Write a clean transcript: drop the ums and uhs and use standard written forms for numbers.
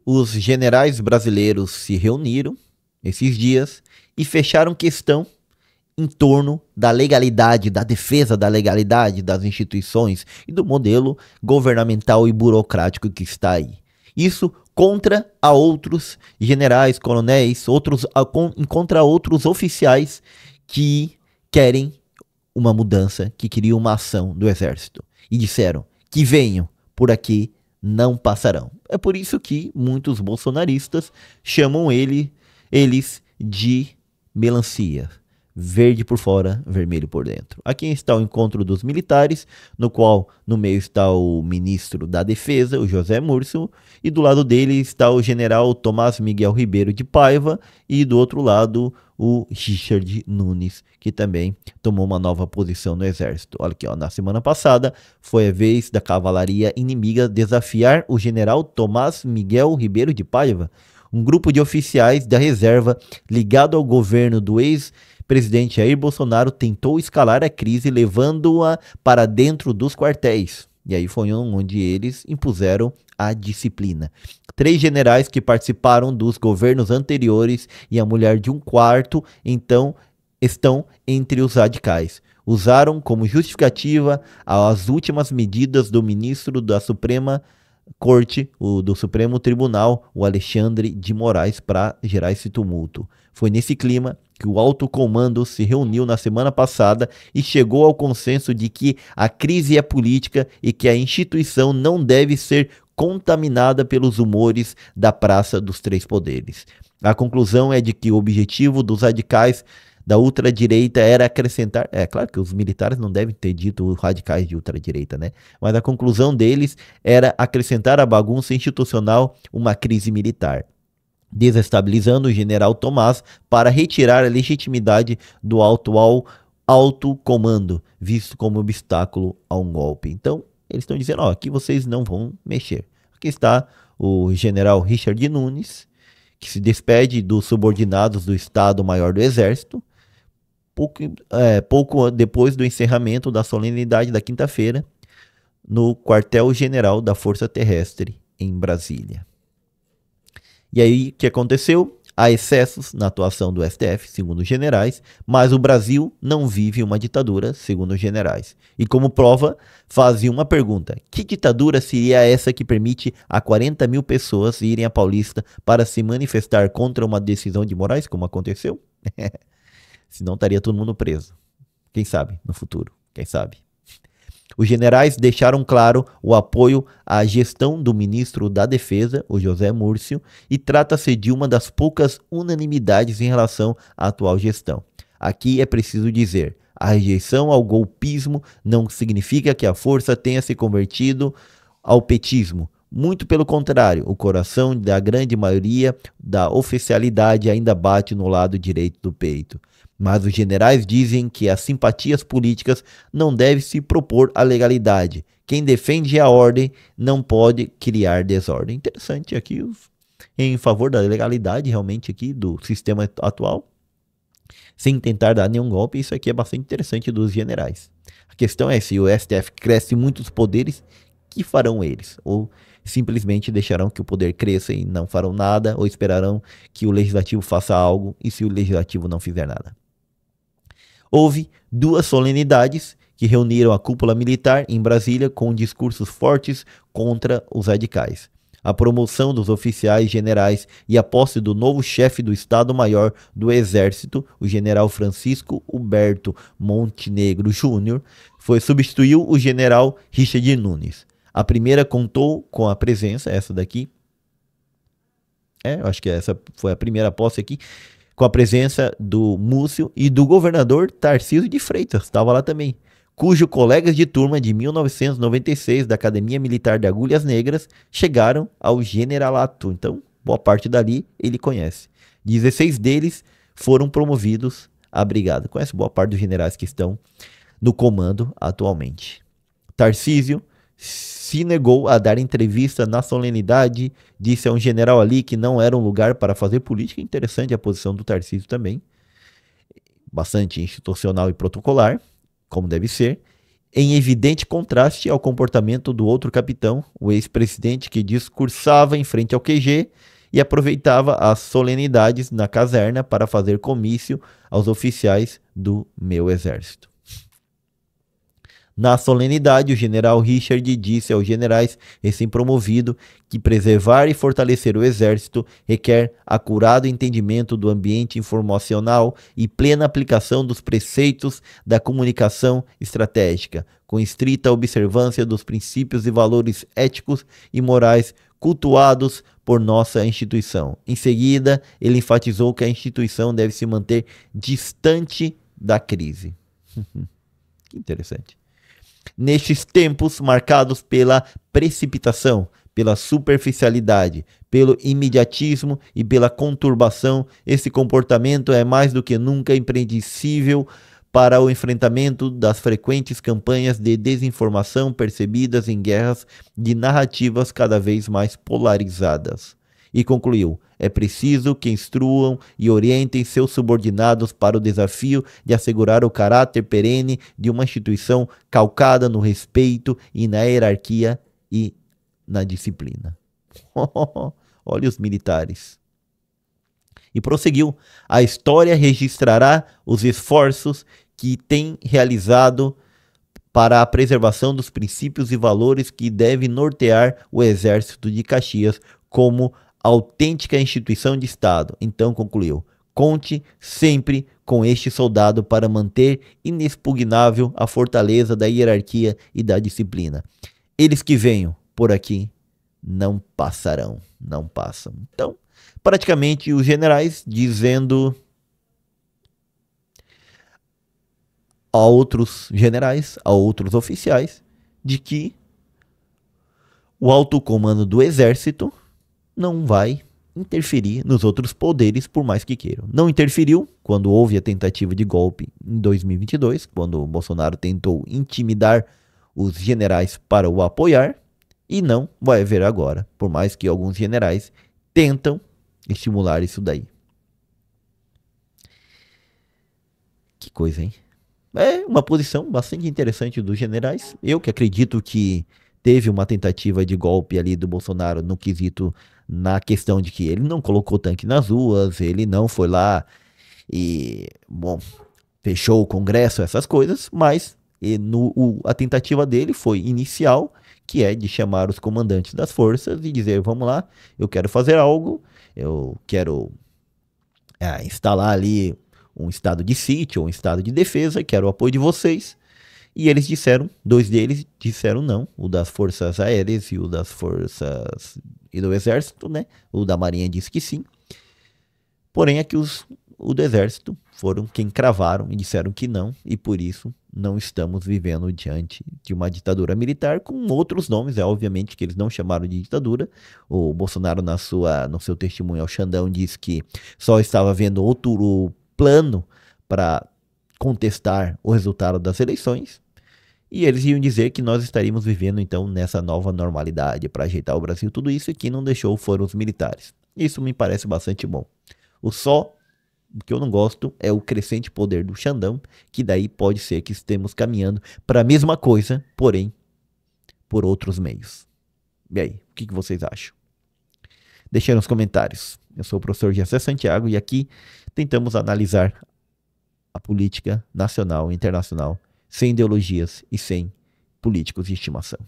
Os generais brasileiros se reuniram esses dias e fecharam questão em torno da legalidade, da defesa da legalidade das instituições e do modelo governamental e burocrático que está aí. Isso contra a outros generais, coronéis, contra outros oficiais que querem uma mudança, que queriam uma ação do exército. E disseram que venham, por aqui não passarão. É por isso que muitos bolsonaristas chamam eles de melancia. Verde por fora, vermelho por dentro. Aqui está o encontro dos militares, no qual no meio está o ministro da Defesa, o José Múrcio, e do lado dele está o general Tomás Miguel Ribeiro de Paiva, e do outro lado o Richard Nunes, que também tomou uma nova posição no exército. Olha aqui, ó, na semana passada foi a vez da cavalaria inimiga desafiar o general Tomás Miguel Ribeiro de Paiva, um grupo de oficiais da reserva ligado ao governo do ex-presidente Jair Bolsonaro tentou escalar a crise, levando-a para dentro dos quartéis. E aí foi onde eles impuseram a disciplina. 3 generais que participaram dos governos anteriores e a mulher de um quarto, então, estão entre os radicais. Usaram como justificativa as últimas medidas do ministro da Suprema Corte, do Supremo Tribunal, o Alexandre de Moraes, para gerar esse tumulto. Foi nesse clima que o alto comando se reuniu na semana passada e chegou ao consenso de que a crise é política e que a instituição não deve ser contaminada pelos humores da Praça dos Três Poderes. A conclusão é de que o objetivo dos radicais da ultradireita era acrescentar... É claro que os militares não devem ter dito os radicais de ultradireita, né? Mas a conclusão deles era acrescentar à bagunça institucional uma crise militar, desestabilizando o general Tomás para retirar a legitimidade do alto comando, visto como obstáculo a um golpe. Então, eles estão dizendo, ó, aqui vocês não vão mexer. Aqui está o general Richard Nunes, que se despede dos subordinados do Estado-Maior do Exército, pouco depois do encerramento da solenidade da quinta-feira, no quartel-general da Força Terrestre, em Brasília. E aí, o que aconteceu? Há excessos na atuação do STF, segundo os generais, mas o Brasil não vive uma ditadura, segundo os generais. E como prova, fazia uma pergunta: que ditadura seria essa que permite a 40 mil pessoas irem à Paulista para se manifestar contra uma decisão de Moraes, como aconteceu? Senão estaria todo mundo preso. Quem sabe, no futuro, quem sabe. Os generais deixaram claro o apoio à gestão do ministro da Defesa, o José Múrcio, e trata-se de uma das poucas unanimidades em relação à atual gestão. Aqui é preciso dizer, a rejeição ao golpismo não significa que a força tenha se convertido ao petismo. Muito pelo contrário, o coração da grande maioria da oficialidade ainda bate no lado direito do peito. Mas os generais dizem que as simpatias políticas não devem se propor à legalidade. Quem defende a ordem não pode criar desordem. Interessante aqui, em favor da legalidade realmente aqui do sistema atual, sem tentar dar nenhum golpe. Isso aqui é bastante interessante dos generais. A questão é se o STF cresce muitos poderes, que farão eles? Ou simplesmente deixarão que o poder cresça e não farão nada, ou esperarão que o legislativo faça algo e se o legislativo não fizer nada. Houve 2 solenidades que reuniram a cúpula militar em Brasília com discursos fortes contra os radicais. A promoção dos oficiais generais e a posse do novo chefe do Estado-Maior do Exército, o general Francisco Huberto Montenegro Júnior, substituiu o general Richard Nunes. A primeira contou com a presença, essa daqui, eu acho que essa foi a primeira posse aqui, com a presença do Múcio e do governador Tarcísio de Freitas, estava lá também, cujo colegas de turma de 1996 da Academia Militar de Agulhas Negras chegaram ao generalato. Então, boa parte dali ele conhece. 16 deles foram promovidos à brigada. Conhece boa parte dos generais que estão no comando atualmente. Tarcísio se negou a dar entrevista na solenidade, disse a um general ali que não era um lugar para fazer política. Interessante a posição do Tarcísio também, bastante institucional e protocolar, como deve ser. em evidente contraste ao comportamento do outro capitão, o ex-presidente que discursava em frente ao QG e aproveitava as solenidades na caserna para fazer comício aos oficiais do meu exército. Na solenidade, o general Richard disse aos generais recém-promovidos que preservar e fortalecer o exército requer acurado entendimento do ambiente informacional e plena aplicação dos preceitos da comunicação estratégica, com estrita observância dos princípios e valores éticos e morais cultuados por nossa instituição. Em seguida, ele enfatizou que a instituição deve se manter distante da crise. Que interessante. Nestes tempos marcados pela precipitação, pela superficialidade, pelo imediatismo e pela conturbação, esse comportamento é mais do que nunca imprescindível para o enfrentamento das frequentes campanhas de desinformação percebidas em guerras de narrativas cada vez mais polarizadas. E concluiu: é preciso que instruam e orientem seus subordinados para o desafio de assegurar o caráter perene de uma instituição calcada no respeito e na hierarquia e na disciplina. Olha os militares. E prosseguiu: a história registrará os esforços que tem realizado para a preservação dos princípios e valores que devem nortear o Exército de Caxias como autêntica instituição de Estado. Então concluiu: conte sempre com este soldado para manter inexpugnável a fortaleza da hierarquia e da disciplina. Eles que venham por aqui não passarão, não passam. Então, praticamente os generais dizendo a outros generais, a outros oficiais, de que o alto comando do exército não vai interferir nos outros poderes por mais que queiram. Não interferiu quando houve a tentativa de golpe em 2022, quando o Bolsonaro tentou intimidar os generais para o apoiar, e não vai haver agora, por mais que alguns generais tentam estimular isso daí. Que coisa, hein? É uma posição bastante interessante dos generais. Eu que acredito que teve uma tentativa de golpe ali do Bolsonaro no quesito, na questão de que ele não colocou tanque nas ruas, ele não foi lá e, bom, fechou o Congresso, essas coisas, mas a tentativa dele foi inicial, que é de chamar os comandantes das forças e dizer: vamos lá, eu quero fazer algo, eu quero instalar ali um estado de sítio ou um estado de defesa, quero o apoio de vocês. E eles disseram, dois deles disseram não, o das forças aéreas e o das forças e do exército, né? O da marinha disse que sim. Porém, é que o do exército foram quem cravaram e disseram que não, e por isso não estamos vivendo diante de uma ditadura militar com outros nomes, obviamente que eles não chamaram de ditadura. O Bolsonaro no seu testemunho ao Xandão disse que só estava vendo outro plano para contestar o resultado das eleições. E eles iam dizer que nós estaríamos vivendo então nessa nova normalidade para ajeitar o Brasil, tudo isso, e quem não deixou foram os militares. Isso me parece bastante bom. O que eu não gosto é o crescente poder do Xandão, que daí pode ser que estemos caminhando para a mesma coisa, porém por outros meios. E aí, o que vocês acham? Deixem nos comentários. Eu sou o professor Gessé Santiago e aqui tentamos analisar a política nacional e internacional sem ideologias e sem políticos de estimação.